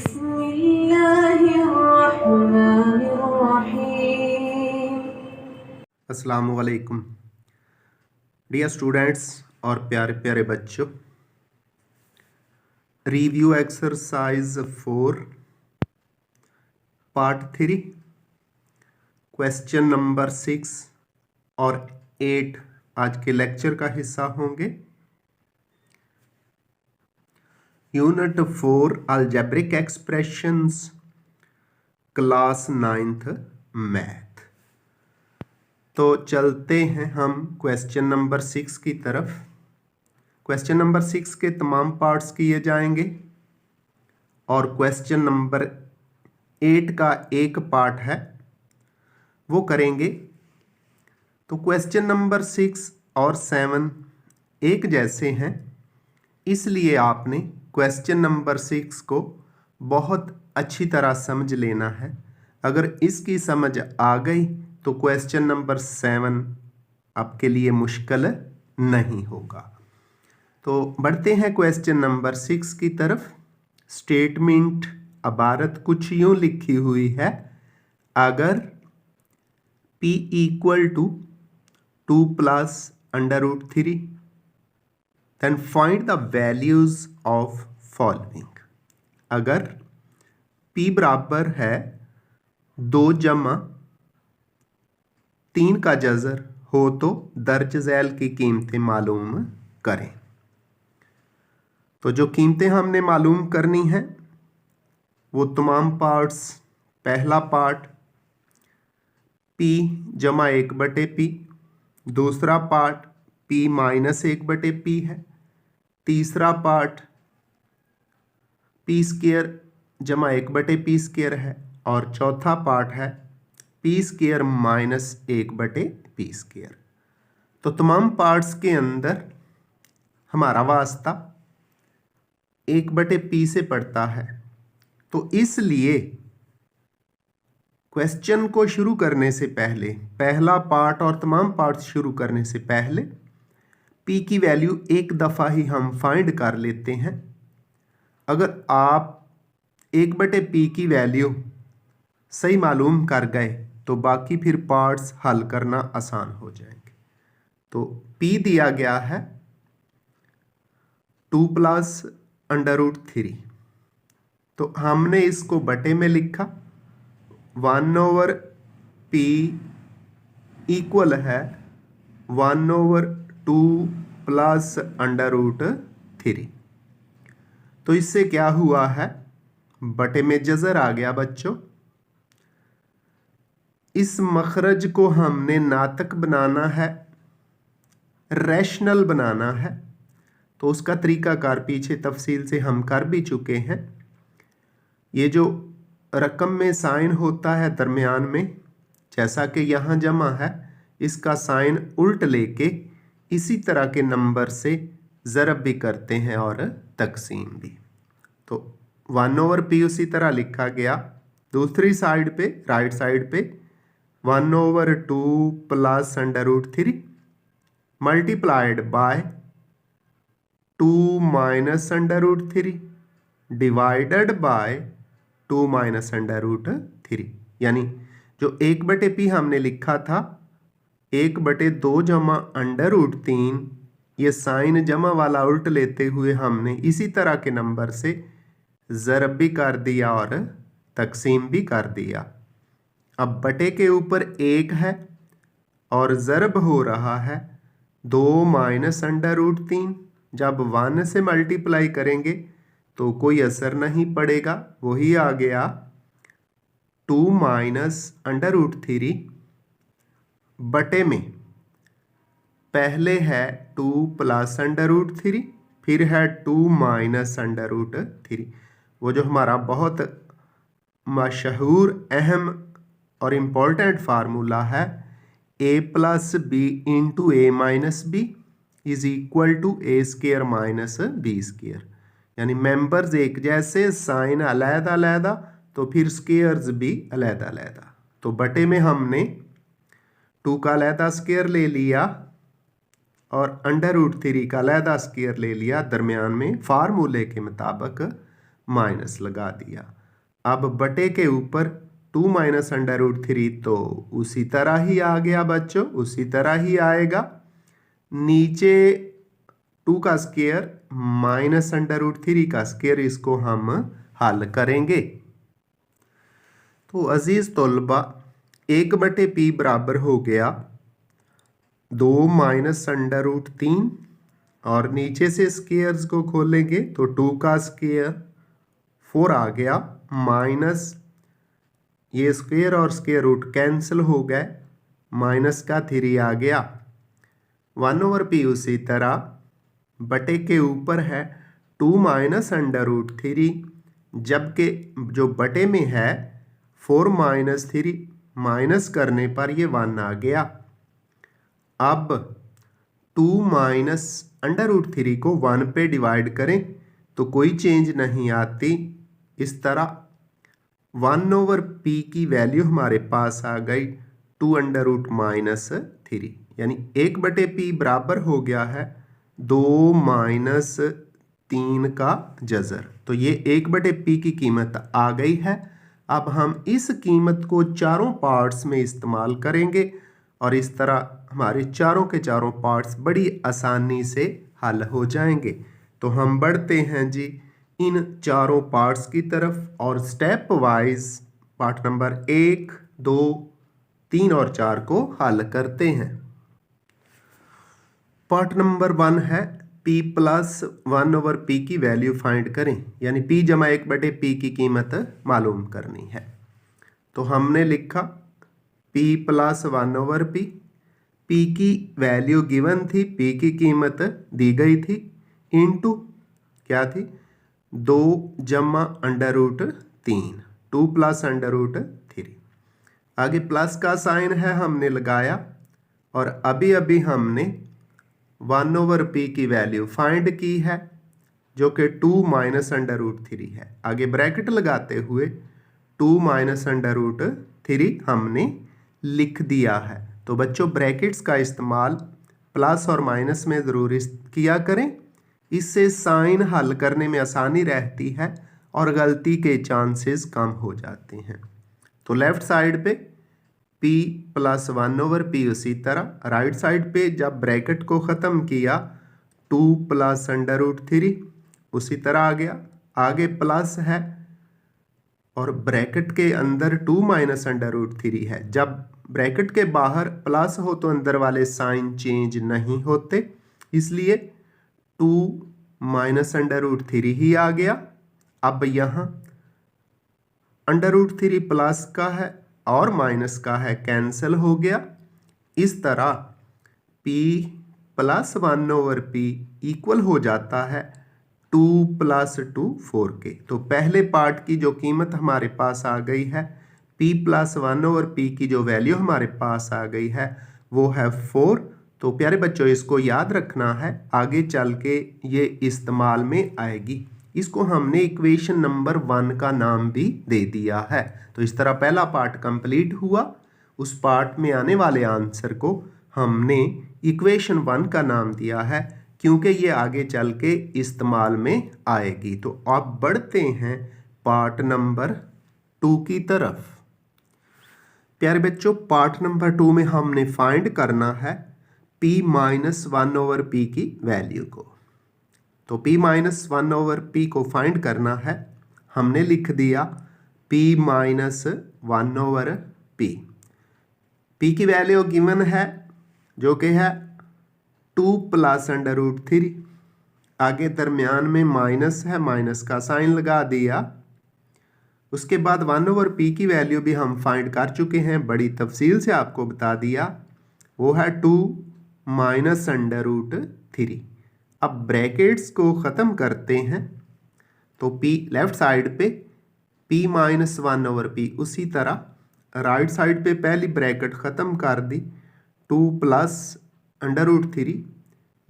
बिस्मिल्लाहिर्रहमानिर्रहीम। अस्सलामुअलैकुम dear students और प्यारे प्यारे बच्चों, review exercise 4 part 3 question number 6 और 8 आज के लेक्चर का हिस्सा होंगे। Unit 4 algebraic expressions, class 9th math. तो चलते हैं हम क्वेश्चन नंबर 6 की तरफ। क्वेश्चन नंबर 6 के तमाम पार्ट्स किए जाएंगे और क्वेश्चन नंबर 8 का एक पार्ट है वो करेंगे। तो क्वेश्चन नंबर 6 और 7 एक जैसे हैं, इसलिए आपने क्वेश्चन नंबर 6 को बहुत अच्छी तरह समझ लेना है। अगर इसकी समझ आ गई तो क्वेश्चन नंबर 7 आपके लिए मुश्किल नहीं होगा। तो बढ़ते हैं क्वेश्चन नंबर 6 की तरफ। स्टेटमेंट इबारत कुछ यूं लिखी हुई है, अगर p equal to 2 plus under root 3 then find the values of following. अगर p बराबर है 2 जमा 3 का जज़र हो तो दर्ज झैल की कीमतें मालूम करें। तो जो कीमतें हमने मालूम करनी है वो तमाम पार्ट्स, पहला पार्ट p जमा 1/p, दूसरा पार्ट p माइनस 1/p है, तीसरा पार्ट p स्क्वायर जमा 1/p स्क्वायर है और चौथा पार्ट है p square minus 1/p square. तो तमाम पार्ट्स के अंदर हमारा वास्ता 1/p से पड़ता है। तो इसलिए क्वेश्चन को शुरू करने से पहले, पहला पार्ट और तमाम पार्ट्स शुरू करने से पहले p की वैल्यू एक दफ़ा ही हम फाइंड कर लेते हैं। अगर आप 1/p की वैल्यू सही मालूम कर गए तो बाकी फिर पार्ट्स हल करना आसान हो जाएंगे। तो p दिया गया है 2 प्लस अंडर रूट 3, तो हमने इसको बटे में लिखा 1/p इक्वल है 1/2 प्लस अंडर रूट 3। तो इससे क्या हुआ है, बटे में जज़र आ गया बच्चों। इस मखरज को हमने नातक बनाना है, रैशनल बनाना है, तो उसका तरीकाकार पीछे तफसील से हम कर भी चुके हैं। ये जो रकम में साइन होता है दरमियान में, जैसा कि यहाँ जमा है, इसका साइन उल्ट लेके इसी तरह के नंबर से ज़रब भी करते हैं और तकसीम भी। तो 1/p उसी तरह लिखा गया। दूसरी साइड पे, राइट साइड पे 1/2 plus under root 3 multiplied by 2 minus under root 3 divided by 2 minus under root 3। यानी जो 1/p हमने लिखा था 1/2 जमा अंडर रूट 3, ये साइन जमा वाला उल्ट लेते हुए हमने इसी तरह के नंबर से ज़रब भी कर दिया और तकसीम भी कर दिया। अब बटे के ऊपर 1 है और ज़रब हो रहा है 2 माइनस अंडर रूट 3। जब 1 से मल्टीप्लाई करेंगे तो कोई असर नहीं पड़ेगा, वही आ गया 2 माइनस अंडर रूट 3 बटे में पहले है 2 प्लस अंडर रूट 3, फिर है 2 माइनस अंडर रूट 3। वो जो हमारा बहुत मशहूर, अहम और इम्पोर्टेंट फार्मूला है a plus B into A minus B is equal to A square minus B square. यानी मेंबर्स एक जैसे, साइन अलहदा अलहदा, तो फिर स्क्वायर्स भी अलहदा अलहदा। तो बटे में हमने 2 का अलहदा स्क्वायर ले लिया और अंडर रूट 3 का अलहदा स्क्वायर ले लिया। दरमियान में फार्मूले के मुताबिक माइनस लगा दिया। अब बटे के ऊपर 2 माइनस अंडर रूट 3 तो उसी तरह ही आ गया बच्चों, उसी तरह ही आएगा। नीचे 2 का स्क्वायर माइनस अंडर रूट 3 का स्क्वायर, इसको हम हल करेंगे। तो अजीज तलबा 1/p बराबर हो गया 2 माइनस अंडर रूट 3 और नीचे से स्क्वायर्स को खोलेंगे तो 2 का स्क्वायर 4 आ गया, माइनस ये स्क्वायर और स्क्वायर रूट कैंसिल हो गए, माइनस का 3 आ गया। 1/p उसी तरह बटे के ऊपर है 2 माइनस अंडर रूट 3, जबकि जो बटे में है 4 माइनस 3 माइनस करने पर ये 1 आ गया। अब 2 माइनस अंडर रूट 3 को 1 पे डिवाइड करें तो कोई चेंज नहीं आती। इस तरह 1/p की वैल्यू हमारे पास आ गई 2 अंडर रूट माइनस 3, यानी 1/p बराबर हो गया है 2 माइनस 3 का जज़र। तो ये 1/p की कीमत आ गई है। अब हम इस कीमत को चारों पार्ट्स में इस्तेमाल करेंगे और इस तरह हमारे चारों के चारों पार्ट्स बड़ी आसानी से हल हो जाएंगे। तो हम बढ़ते हैं जी इन चारों पार्ट्स की तरफ और स्टेप वाइज पार्ट नंबर 1, 2, 3 और 4 को हल करते हैं। पार्ट नंबर 1 है p प्लस 1/p की वैल्यू फाइंड करें, यानी p जमा 1/p की कीमत मालूम करनी है। तो हमने लिखा p प्लस 1/p, p की वैल्यू गिवन थी, p की कीमत दी गई थी, इनटू क्या थी 2 जमा under root 3, 2 plus under root 3। आगे प्लस का साइन है हमने लगाया और अभी अभी हमने 1/p की वैल्यू फाइंड की है जो कि 2 माइनस अंडर रूट 3 है। आगे ब्रैकेट लगाते हुए 2 माइनस अंडर रूट 3 हमने लिख दिया है। तो बच्चों ब्रैकेट्स का इस्तेमाल प्लस और माइनस में ज़रूर किया करें, इससे साइन हल करने में आसानी रहती है और गलती के चांसेस कम हो जाते हैं। तो लेफ्ट साइड पे p प्लस 1/p, उसी तरह राइट साइड पे जब ब्रैकेट को ख़त्म किया 2 प्लस अंडर रूट 3 उसी तरह आ गया। आगे प्लस है और ब्रैकेट के अंदर 2 माइनस अंडर रूट 3 है। जब ब्रैकेट के बाहर प्लस हो तो अंदर वाले साइन चेंज नहीं होते, इसलिए 2 माइनस अंडर रूट 3 ही आ गया। अब यहाँ अंडर रूट 3 प्लस का है और माइनस का है, कैंसिल हो गया। इस तरह p प्लस 1/p इक्वल हो जाता है 2 प्लस 2 4 के। तो पहले पार्ट की जो कीमत हमारे पास आ गई है, p प्लस 1/p की जो वैल्यू हमारे पास आ गई है वो है 4। तो प्यारे बच्चों इसको याद रखना है, आगे चल के ये इस्तेमाल में आएगी। इसको हमने इक्वेशन नंबर 1 का नाम भी दे दिया है। तो इस तरह पहला पार्ट कंप्लीट हुआ। उस पार्ट में आने वाले आंसर को हमने इक्वेशन 1 का नाम दिया है क्योंकि ये आगे चल के इस्तेमाल में आएगी। तो अब बढ़ते हैं पार्ट नंबर 2 की तरफ। प्यारे बच्चों पार्ट नंबर 2 में हमने फाइंड करना है p माइनस 1/p की वैल्यू को। तो p माइनस 1/p को फाइंड करना है, हमने लिख दिया p माइनस 1/p। p की वैल्यू गिवन है जो कि है 2 प्लस अंडर रूट 3। आगे दरमियान में माइनस है, माइनस का साइन लगा दिया। उसके बाद 1/p की वैल्यू भी हम फाइंड कर चुके हैं, बड़ी तफसील से आपको बता दिया, वो है 2 माइनस अंडर रूट 3। अब ब्रैकेट्स को ख़त्म करते हैं तो p लेफ्ट साइड पे p माइनस 1/p, उसी तरह राइट साइड पे पहली ब्रैकेट ख़त्म कर दी 2 प्लस अंडर रूट 3।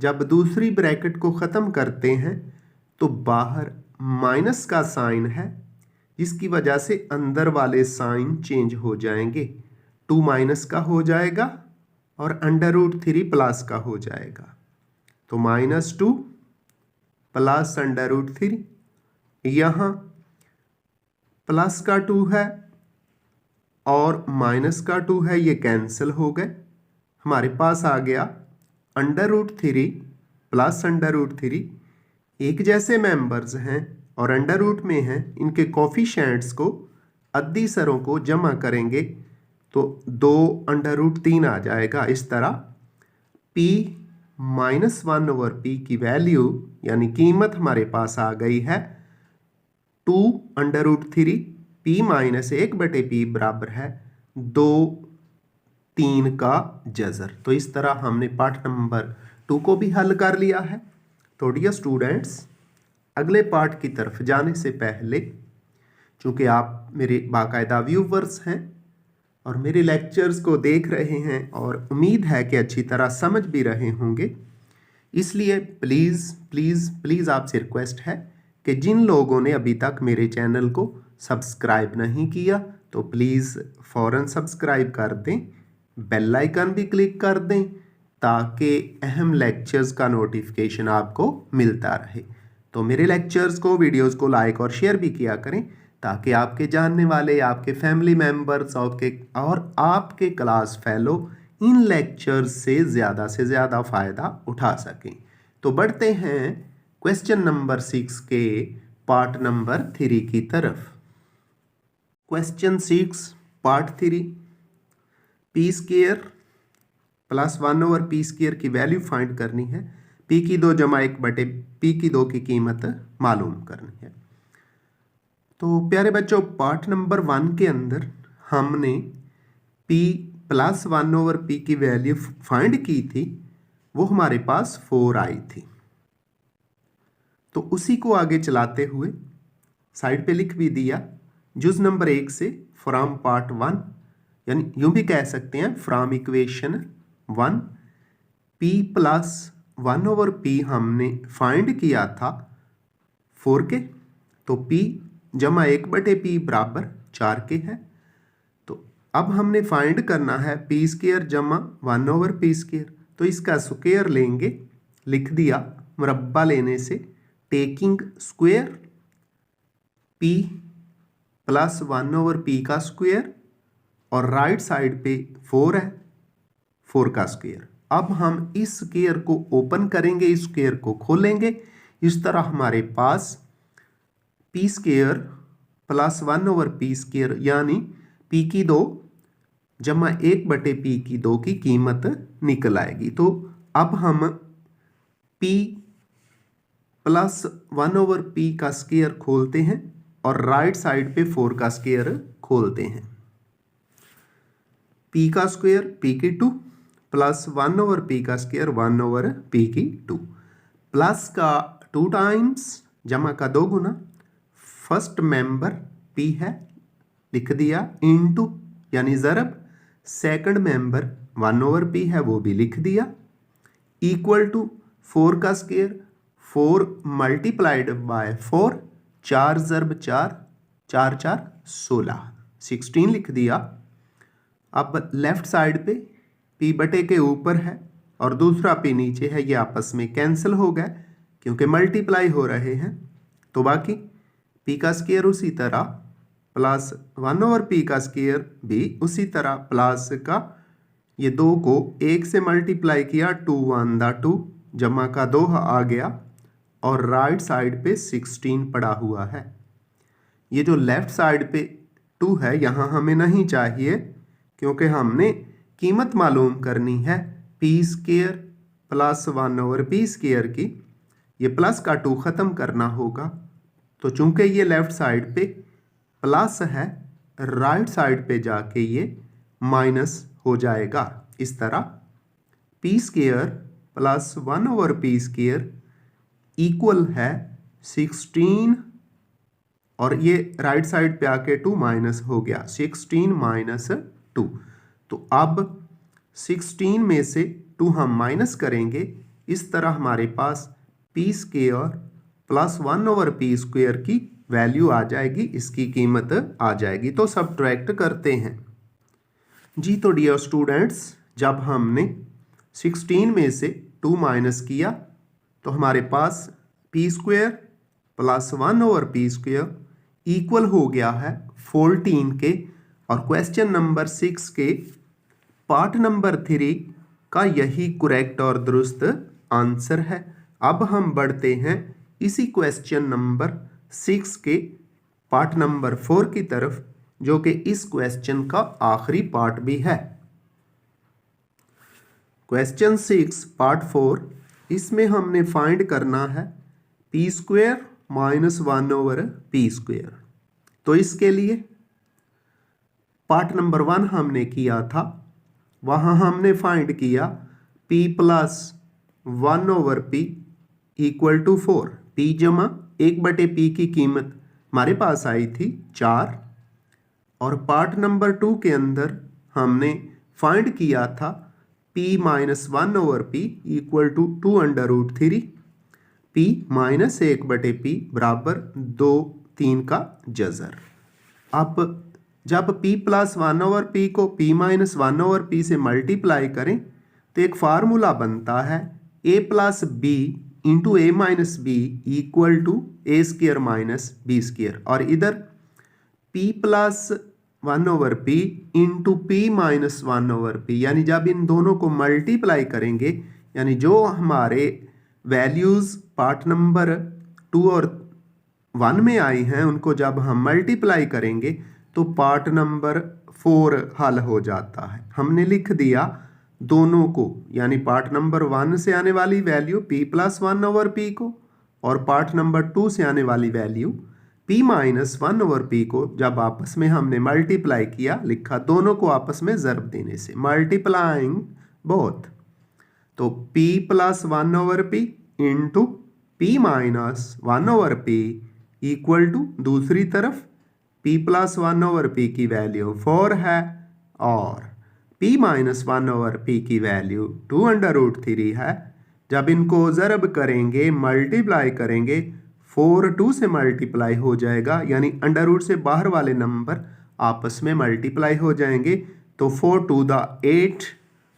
जब दूसरी ब्रैकेट को ख़त्म करते हैं तो बाहर माइनस का साइन है, जिसकी वजह से अंदर वाले साइन चेंज हो जाएंगे। 2 माइनस का हो जाएगा और अंडर रूट 3 प्लस का हो जाएगा। तो -2 प्लस अंडर रूट 3, यहाँ प्लस का 2 है और माइनस का 2 है, ये कैंसिल हो गए। हमारे पास आ गया √3 प्लस √3। एक जैसे मेंबर्स हैं और अंडर रूट में हैं, इनके कोफिशिएंट्स को अद्दी सरों को जमा करेंगे तो 2√3 आ जाएगा। इस तरह p -1/p की वैल्यू यानी कीमत हमारे पास आ गई है 2√3। p - 1/p बराबर है 2/3 का जज़र। तो इस तरह हमने पार्ट नंबर 2 को भी हल कर लिया है। तो डियर स्टूडेंट्स, अगले पार्ट की तरफ जाने से पहले, चूँकि आप मेरे बाकायदा व्यूवर्स हैं और मेरे लेक्चर्स को देख रहे हैं और उम्मीद है कि अच्छी तरह समझ भी रहे होंगे, इसलिए प्लीज़ प्लीज़ प्लीज़ आपसे रिक्वेस्ट है कि जिन लोगों ने अभी तक मेरे चैनल को सब्सक्राइब नहीं किया तो प्लीज़ फ़ौरन सब्सक्राइब कर दें, बेल आइकन भी क्लिक कर दें ताकि अहम लेक्चर्स का नोटिफिकेशन आपको मिलता रहे। तो मेरे लेक्चर्स को, वीडियोस को लाइक और शेयर भी किया करें ताकि आपके जानने वाले, आपके फैमिली मेम्बर्स और आपके क्लास फेलो इन लेक्चर्स से ज़्यादा फ़ायदा उठा सकें। तो बढ़ते हैं क्वेश्चन नंबर 6 के पार्ट नंबर 3 की तरफ। Question 6 part 3, p² plus 1/p² की वैल्यू फाइंड करनी है। p की 2 जमा 1/p की 2 की कीमत मालूम करनी है। तो प्यारे बच्चों, पार्ट नंबर 1 के अंदर हमने p + 1/p की वैल्यू फाइंड की थी, वो हमारे पास 4 आई थी। तो उसी को आगे चलाते हुए साइड पे लिख भी दिया, जुज नंबर 1 से फ्रॉम पार्ट 1, यानी यूं भी कह सकते हैं फ्रॉम इक्वेशन 1 p + 1/p हमने फाइंड किया था 4 के, तो p जमा 1/p बराबर 4 के है। तो अब हमने फाइंड करना है p² जमा 1/p²। तो इसका स्क्वायर लेंगे, लिख दिया मुरब्बा लेने से, टेकिंग स्क्वायर p + 1/p का स्क्वायर और राइट साइड पे 4 है, 4 का स्क्वायर। अब हम इस स्क्वायर को ओपन करेंगे, इस स्क्वायर को खोलेंगे। इस तरह हमारे पास p² + 1/p² यानी p की 2 जमा 1/p की 2 की कीमत निकल आएगी। तो अब हम p + 1/p का स्क्वायर खोलते हैं और राइट साइड पे 4 का स्क्वायर खोलते हैं। p का स्क्वायर p की 2 प्लस 1/p का स्क्वायर 1/p की 2, प्लस का 2 टाइम्स जमा का 2 गुना, फर्स्ट मेंबर p है लिख दिया, इनटू यानी ज़रब, सेकंड मेंबर 1/p है वो भी लिख दिया, इक्वल टू 4 का स्क्वायर 4 मल्टीप्लाइड बाय 4, 4 ज़रब 4, 4 4 16, 16 लिख दिया। अब लेफ्ट साइड पे p बटे के ऊपर है और दूसरा p नीचे है, ये आपस में कैंसिल हो गए क्योंकि मल्टीप्लाई हो रहे हैं। तो बाकी p का स्क्वायर उसी तरह, प्लस 1/p का स्क्वायर भी उसी तरह, प्लस का ये 2 को 1 से मल्टीप्लाई किया, 2 1 2 जमा का 2 आ गया और राइट साइड पे 16 पड़ा हुआ है। ये जो लेफ्ट साइड पे 2 है यहाँ हमें नहीं चाहिए क्योंकि हमने कीमत मालूम करनी है p² + 1/p² की। ये प्लस का 2 ख़त्म करना होगा, तो चूंकि ये लेफ्ट साइड पे प्लस है, राइट साइड पे जाके ये माइनस हो जाएगा। इस तरह p² + 1/p² इक्वल है 16 और ये राइट साइड पे आके 2 माइनस हो गया, 16 - 2। तो अब 16 में से 2 हम माइनस करेंगे, इस तरह हमारे पास p² + 1/p² की वैल्यू आ जाएगी, इसकी कीमत आ जाएगी। तो सब्ट्रैक्ट करते हैं जी। तो डियर स्टूडेंट्स, जब हमने 16 में से 2 माइनस किया तो हमारे पास p² + 1/p² इक्वल हो गया है 14 के, और क्वेश्चन नंबर 6 के पार्ट नंबर 3 का यही करेक्ट और दुरुस्त आंसर है। अब हम बढ़ते हैं इसी क्वेश्चन नंबर 6 के पार्ट नंबर 4 की तरफ, जो कि इस क्वेश्चन का आखिरी पार्ट भी है। क्वेश्चन 6 पार्ट 4, इसमें हमने फाइंड करना है पी स्क्वेयर माइनस 1/p²। तो इसके लिए पार्ट नंबर 1 हमने किया था, वहां हमने फाइंड किया p plus 1/p equal to 4। p जमा 1/p की कीमत हमारे पास आई थी 4, और पार्ट नंबर 2 के अंदर हमने फाइंड किया था p minus 1/p equal to 2√3। p minus 1/p बराबर 2/3 का जज़र। अब जब p प्लस 1/p को p माइनस 1/p से मल्टीप्लाई करें तो एक फार्मूला बनता है a plus b into a minus b equal to a² minus b², और इधर p plus 1/p into p minus 1/p, यानी जब इन दोनों को मल्टीप्लाई करेंगे, यानी जो हमारे वैल्यूज़ पार्ट नंबर 2 और 1 में आई हैं उनको जब हम मल्टीप्लाई करेंगे तो पार्ट नंबर 4 हल हो जाता है। हमने लिख दिया दोनों को, यानी पार्ट नंबर 1 से आने वाली वैल्यू p प्लस 1/p को, और पार्ट नंबर 2 से आने वाली वैल्यू p माइनस 1/p को जब आपस में हमने मल्टीप्लाई किया, लिखा दोनों को आपस में ज़र्ब देने से, मल्टीप्लाइंग बोथ। तो p plus 1/p into p minus 1/p equal to दूसरी तरफ p प्लस 1/p की वैल्यू 4 है और p माइनस 1/p की वैल्यू 2√3 है। जब इनको ज़रब करेंगे, मल्टीप्लाई करेंगे, 4 2 से मल्टीप्लाई हो जाएगा, यानी अंडर रूट से बाहर वाले नंबर आपस में मल्टीप्लाई हो जाएंगे, तो 4 2 द 8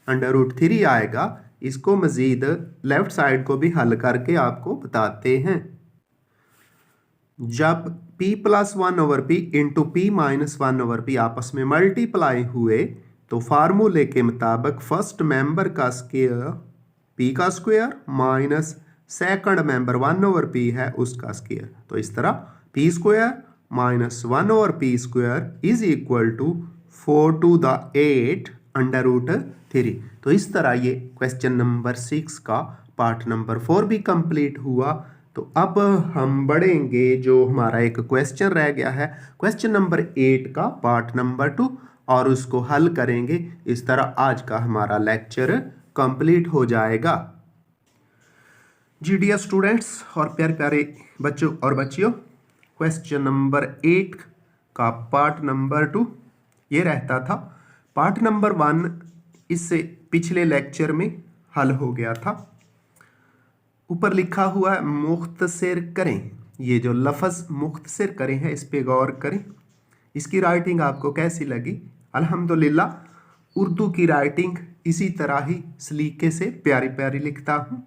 √3 आएगा। इसको मज़ीद लेफ्ट साइड को भी हल करके आपको बताते हैं। जब p plus 1/p into p minus 1/p आपस में मल्टीप्लाई हुए तो फार्मूले के मुताबिक फर्स्ट मेंबर का स्क्वायर p का square minus second member 1/p है उसका स्क्वायर, तो इस तरह p square minus 1/p² is equal to 4 to the 8 √3। तो इस तरह ये क्वेश्चन नंबर 6 का पार्ट नंबर 4 भी कंप्लीट हुआ। तो अब हम बढ़ेंगे, जो हमारा एक क्वेश्चन रह गया है क्वेश्चन नंबर 8 का पार्ट नंबर 2, और उसको हल करेंगे। इस तरह आज का हमारा लेक्चर कंप्लीट हो जाएगा। जी डियर स्टूडेंट्स और प्यारे प्यारे बच्चों और बच्चियों, क्वेश्चन नंबर 8 का पार्ट नंबर 2 ये रहता था। पार्ट नंबर 1 इससे पिछले लेक्चर में हल हो गया था। ऊपर लिखा हुआ है मुख्तसर करें, ये जो लफ्ज़ मुख्तसर करें है इस पे गौर करें। इसकी राइटिंग आपको कैसी लगी? अल्हम्दुलिल्लाह उर्दू की राइटिंग इसी तरह ही सलीके से प्यारी प्यारी लिखता हूँ।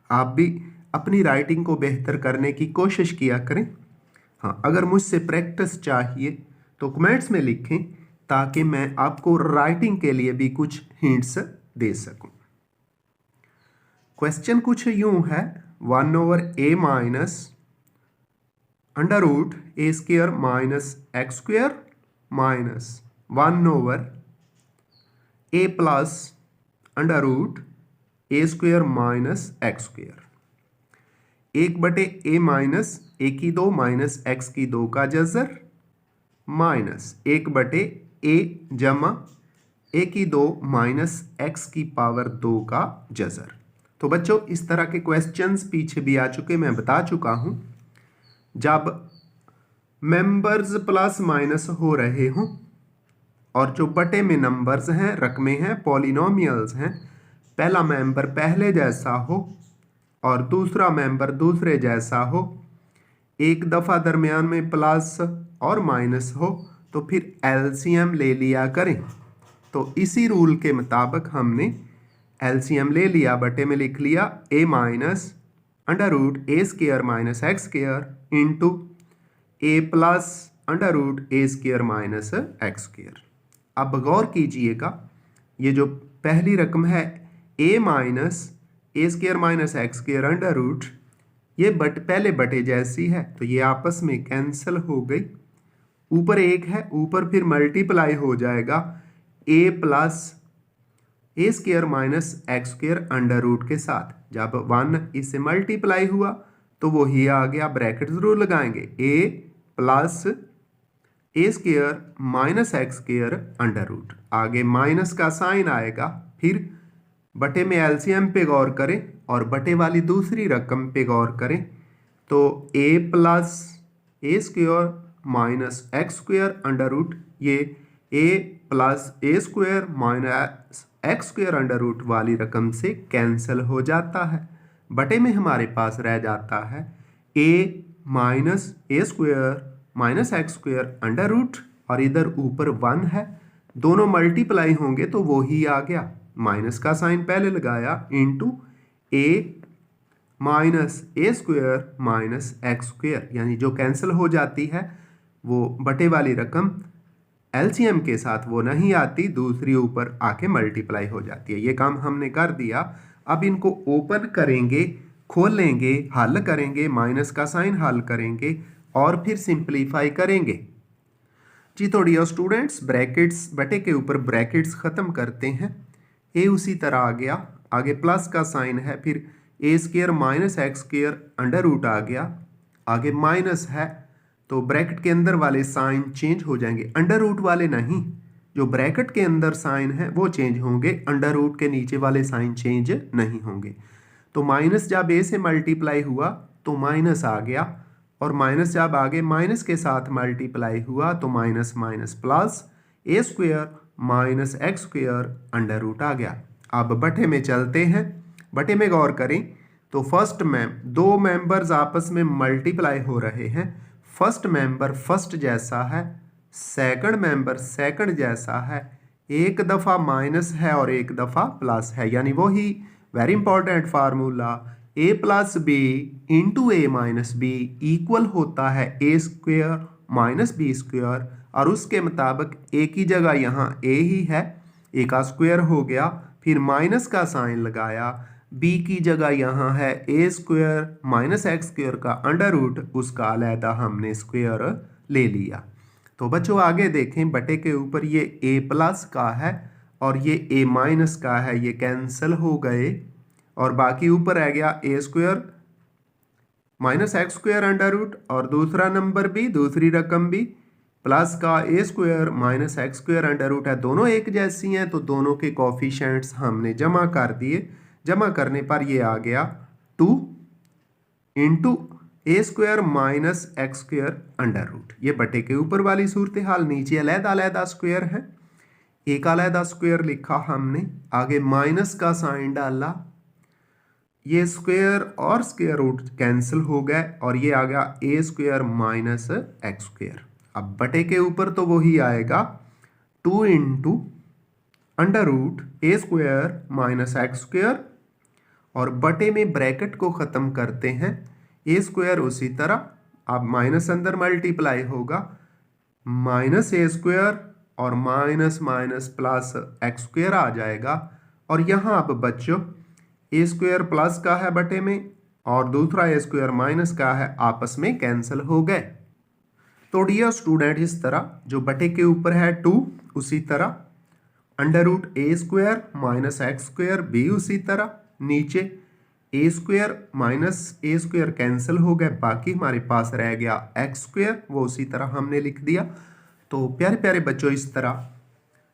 आप भी अपनी राइटिंग को बेहतर करने की कोशिश किया करें। हाँ, अगर मुझसे प्रैक्टिस चाहिए तो कमेंट्स में लिखें ताकि मैं आपको राइटिंग के लिए भी कुछ हिंट्स दे सकूं। क्वेश्चन कुछ यूं है 1/a minus √a² minus x² minus 1/a plus √a² minus x²। 1/a minus a की 2 माइनस x की 2 का जज़र माइनस 1/a जमा a की 2 माइनस x की पावर 2 का जज़र। तो बच्चों इस तरह के क्वेश्चंस पीछे भी आ चुके, मैं बता चुका हूं। जब मेंबर्स प्लस माइनस हो रहे हों और जो बटे में नंबर्स हैं, रकमें हैं, पॉलिनोमियल्स हैं, पहला मेंबर पहले जैसा हो और दूसरा मेंबर दूसरे जैसा हो, एक दफ़ा दरमियान में प्लस और माइनस हो, तो फिर एलसीएम ले लिया करें। तो इसी रूल के मुताबिक हमने एलसीएम ले लिया, बटे में लिख लिया a minus √a² minus x² into a plus under root a square minus x square. अब गौर कीजिएगा, ये जो पहली रकम है a minus a square minus x square under root, ये पहले बटे जैसी है, तो ये आपस में कैंसिल हो गई। ऊपर एक है, ऊपर फिर मल्टीप्लाई हो जाएगा a plus a square minus x square under root के साथ। जब 1 इससे मल्टीप्लाई हुआ तो वो ही आ गया, ब्रैकेट जरूर लगाएंगे, a plus a square minus x square under root, आगे माइनस का साइन आएगा। फिर बटे में एलसीएम पे गौर करें और बटे वाली दूसरी रकम पे गौर करें, तो a plus a square minus x square under root, ये a plus a square minus x square under root वाली रकम से कैंसिल हो जाता है। बटे में हमारे पास रह जाता है a minus a square minus x square under root, और इधर ऊपर 1 है, दोनों मल्टीप्लाई होंगे तो वो ही आ गया, माइनस का साइन पहले लगाया, into A minus a square minus x square, यानी जो कैंसिल हो जाती है वो बटे वाली रकम एलसीएम के साथ वो नहीं आती, दूसरी ऊपर आके मल्टीप्लाई हो जाती है। ये काम हमने कर दिया। अब इनको ओपन करेंगे, खोलेंगे, हल करेंगे, माइनस का साइन हल करेंगे और फिर सिंप्लीफाई करेंगे। जी तो डियर स्टूडेंट्स, ब्रैकेट्स बटे के ऊपर ब्रैकेट्स ख़त्म करते हैं। ए उसी तरह आ गया, आगे प्लस का साइन है, फिर a square minus x square under root आ गया, आगे माइनस है तो ब्रैकेट के अंदर वाले साइन चेंज हो जाएंगे, अंडर रूट वाले नहीं, जो ब्रैकेट के अंदर साइन है वो चेंज होंगे, अंडर रूट के नीचे वाले साइन चेंज नहीं होंगे। तो माइनस जब ए से मल्टीप्लाई हुआ तो माइनस आ गया, और माइनस जब आगे माइनस के साथ मल्टीप्लाई हुआ तो minus minus plus a square minus x square under root आ गया। अब बटे में चलते हैं। बटे में गौर करें तो फर्स्ट में दो मेंबर्स आपस में मल्टीप्लाई हो रहे हैं, फर्स्ट मेंबर फर्स्ट जैसा है, सेकंड मेंबर सेकंड जैसा है, एक दफ़ा माइनस है और एक दफ़ा प्लस है, यानी वही very important formula A plus B into A minus B equal होता है ए स्क्वायर माइनस बी स्क्वायर, और उसके मुताबिक ए की जगह यहाँ ए ही है, ए का स्क्वायर हो गया, फिर माइनस का साइन लगाया, बी की जगह यहाँ है ए स्क्वायर माइनस एक्स स्क्वायर का अंडर रूट, उसका अलहदा हमने स्क्वायर ले लिया। तो बच्चों आगे देखें, बटे के ऊपर ये ए प्लस का है और ये ए माइनस का है, ये कैंसिल हो गए और बाकी ऊपर रह गया a square minus x square under root, और दूसरा नंबर भी दूसरी रकम भी प्लस का a square minus x square under root है, दोनों एक जैसी हैं तो दोनों के कोफिशिएंट्स हमने जमा कर दिए। जमा करने पर ये आ गया 2 into a square minus x square under root. ये बटे के ऊपर वाली सूरत हाल, नीचे अलहदा अलहदा स्क्वायर है, एक अलहदा स्क्वायर लिखा हमने, आगे माइनस का साइन डाला, ये स्क्वायर और स्क्वायर रूट कैंसिल हो गए और ये आ गया a square minus x square. अब बटे के ऊपर तो वही आएगा 2 into under root a square minus x square, और बटे में ब्रैकेट को ख़त्म करते हैं, ए स्क्वायर उसी तरह, अब माइनस अंदर मल्टीप्लाई होगा, माइनस ए स्क्वायर और minus minus plus x square आ जाएगा, और यहाँ अब बच्चों ए स्क्वायर प्लस का है बटे में और दूसरा ए स्क्वायर माइनस का है, आपस में कैंसिल हो गए। तो डियर स्टूडेंट, इस तरह जो बटे के ऊपर है 2 उसी तरह, under root a square minus x square भी उसी तरह, नीचे ए square minus a square cancel हो गए, बाकी हमारे पास रह गया एक्स स्क्वायर, वो उसी तरह हमने लिख दिया। तो प्यारे प्यारे बच्चों, इस तरह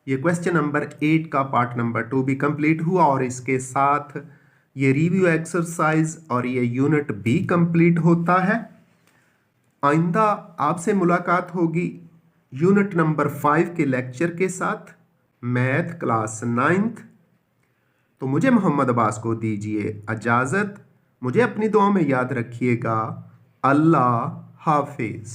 ये क्वेश्चन नंबर 8 का पार्ट नंबर 2 भी कंप्लीट हुआ और इसके साथ ये रिव्यू एक्सरसाइज और ये यूनिट भी कंप्लीट होता है। आइंदा आपसे मुलाकात होगी यूनिट नंबर 5 के लेक्चर के साथ, मैथ क्लास 9th। तो मुझे मोहम्मद अब्बास को दीजिए इजाज़त, मुझे अपनी दुआ में याद रखिएगा। अल्लाह हाफिज़।